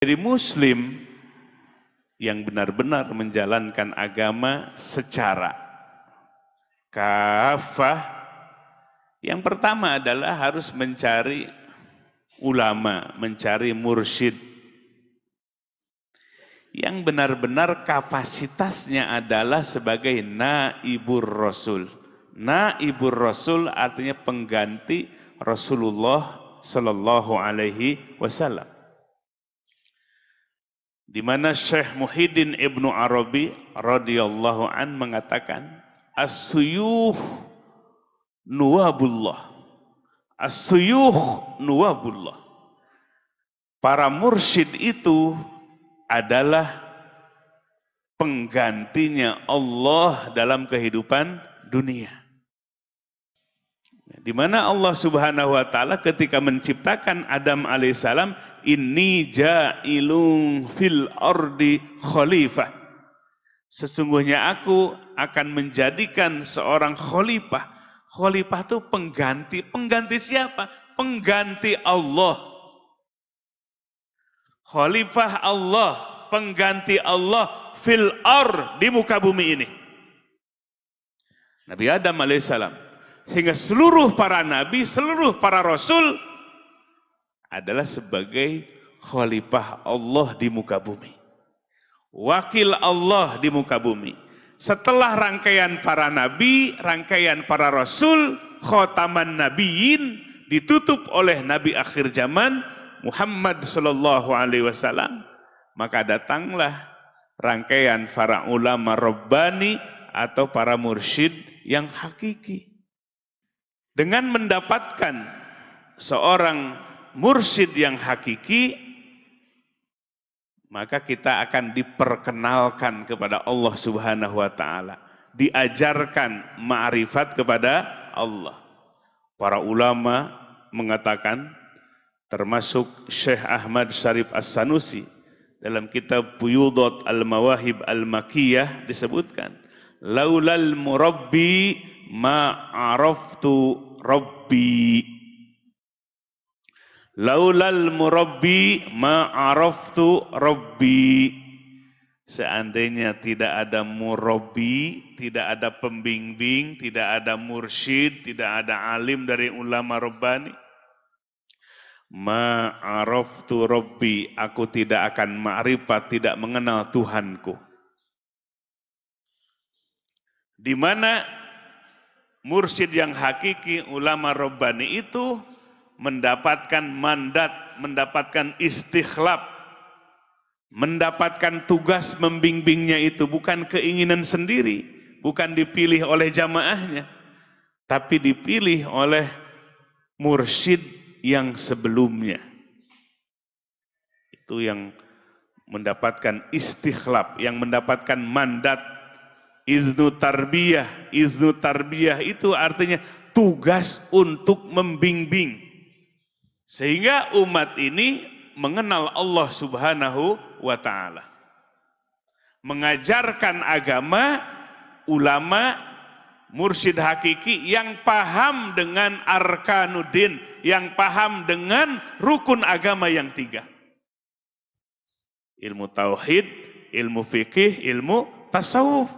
Jadi muslim yang benar-benar menjalankan agama secara kafah, yang pertama adalah harus mencari ulama, mencari mursyid yang benar-benar kapasitasnya adalah sebagai naibur rasul. Naibur rasul artinya pengganti Rasulullah sallallahu alaihi wasallam. Di mana Syekh Muhyiddin Ibnu Arabi radhiyallahu an mengatakan, as-suyuh nuwabullah. As-suyuh nuwabullah. Para mursyid itu adalah penggantinya Allah dalam kehidupan dunia. Di mana Allah Subhanahu wa taala ketika menciptakan Adam alaihissalam, inni ja'ilun fil ardi khalifah. Sesungguhnya aku akan menjadikan seorang khalifah. Khalifah itu pengganti. Pengganti siapa? Pengganti Allah. Khalifah Allah, pengganti Allah fil ard, di muka bumi ini. Nabi Adam alaihissalam. Sehingga seluruh para nabi, seluruh para rasul adalah sebagai khalifah Allah di muka bumi. Wakil Allah di muka bumi. Setelah rangkaian para nabi, rangkaian para rasul, khotaman nabiyyin, ditutup oleh nabi akhir zaman Muhammad sallallahu alaihi wasallam, maka datanglah rangkaian para ulama rabbani atau para mursyid yang hakiki. Dengan mendapatkan seorang mursyid yang hakiki, maka kita akan diperkenalkan kepada Allah Subhanahu wa taala, diajarkan ma'rifat kepada Allah. Para ulama mengatakan, termasuk Syekh Ahmad Syarif As-Sanusi dalam kitab Buyudat Al-Mawahib Al-Makiyah disebutkan, laulal murabbi ma'araftu rabbi. Laulal murabbi ma'araftu rabbi. Seandainya tidak ada murabbi, tidak ada pembimbing, tidak ada mursyid, tidak ada alim dari ulama rabbani, ma'araftu rabbi, aku tidak akan ma'rifat, tidak mengenal Tuhanku. Di mana mursyid yang hakiki, ulama rabbani itu mendapatkan mandat, mendapatkan istikhlaf, mendapatkan tugas membimbingnya itu bukan keinginan sendiri, bukan dipilih oleh jamaahnya, tapi dipilih oleh mursyid yang sebelumnya. Itu yang mendapatkan istikhlaf, yang mendapatkan mandat. Iznu tarbiyah. Iznu tarbiyah itu artinya tugas untuk membimbing. Sehingga umat ini mengenal Allah Subhanahu wa ta'ala. Mengajarkan agama, ulama, mursyid hakiki yang paham dengan arkanuddin, yang paham dengan rukun agama yang 3. Ilmu tauhid, ilmu fikih, ilmu tasawuf.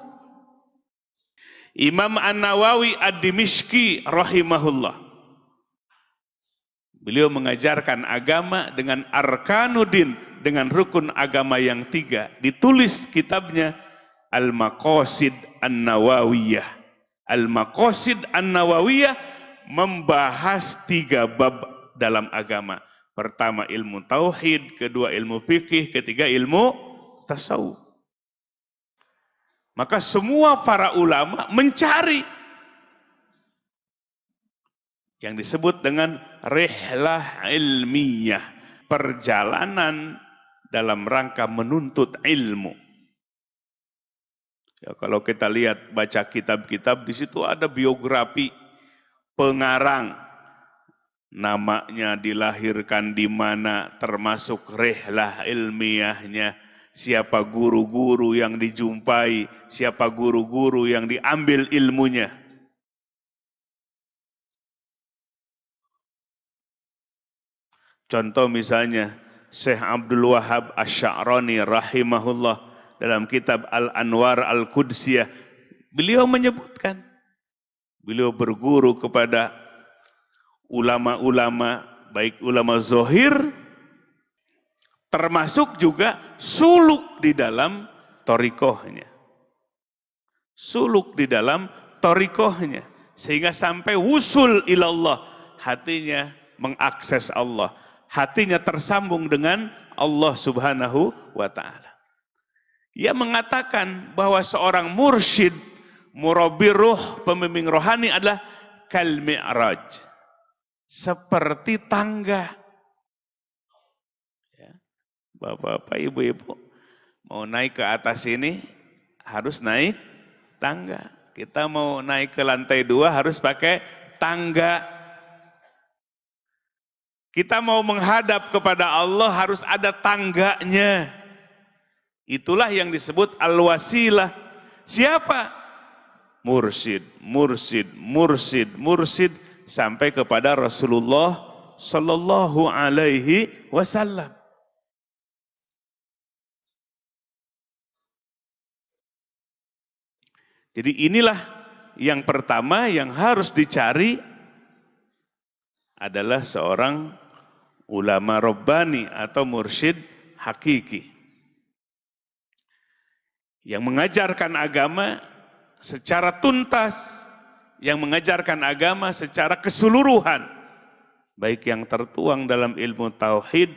Imam An-Nawawi Ad-Dimishqi rahimahullah, beliau mengajarkan agama dengan arkanuddin, dengan rukun agama yang 3. Ditulis kitabnya Al-Maqasid An-Nawawiyah. Al-Maqasid An-Nawawiyah membahas 3 bab dalam agama. Pertama ilmu tauhid, kedua ilmu fikih, ketiga ilmu tasawuf. Maka semua para ulama mencari yang disebut dengan rihlah ilmiyah, perjalanan dalam rangka menuntut ilmu. Ya, kalau kita lihat baca kitab-kitab, di situ ada biografi pengarang, namanya, dilahirkan di mana, termasuk rihlah ilmiahnya, siapa guru-guru yang dijumpai, siapa guru-guru yang diambil ilmunya. Contoh misalnya Syekh Abdul Wahab Asy-Sya'rani rahimahullah dalam kitab Al-Anwar Al-Qudsiyah, beliau menyebutkan, beliau berguru kepada ulama-ulama, baik ulama zahir, termasuk juga suluk di dalam thariqahnya. Suluk di dalam thariqahnya. Sehingga sampai wusul ilallah, hatinya mengakses Allah. Hatinya tersambung dengan Allah subhanahu wa ta'ala. Ia mengatakan bahwa seorang mursyid, murabbi ruh, pembimbing rohani adalah kal mi'raj. Seperti tangga. Ya. Bapak-bapak, ibu-ibu, mau naik ke atas ini harus naik tangga. Kita mau naik ke lantai 2 harus pakai tangga. Kita mau menghadap kepada Allah harus ada tangganya. Itulah yang disebut al-wasilah. Siapa? Mursyid, mursyid, mursyid, mursyid sampai kepada Rasulullah sallallahu alaihi wasallam. Jadi inilah yang pertama yang harus dicari adalah seorang ulama Rabbani atau mursyid hakiki. Yang mengajarkan agama secara tuntas, yang mengajarkan agama secara keseluruhan, baik yang tertuang dalam ilmu tauhid,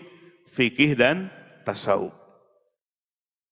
fikih dan tasawuf.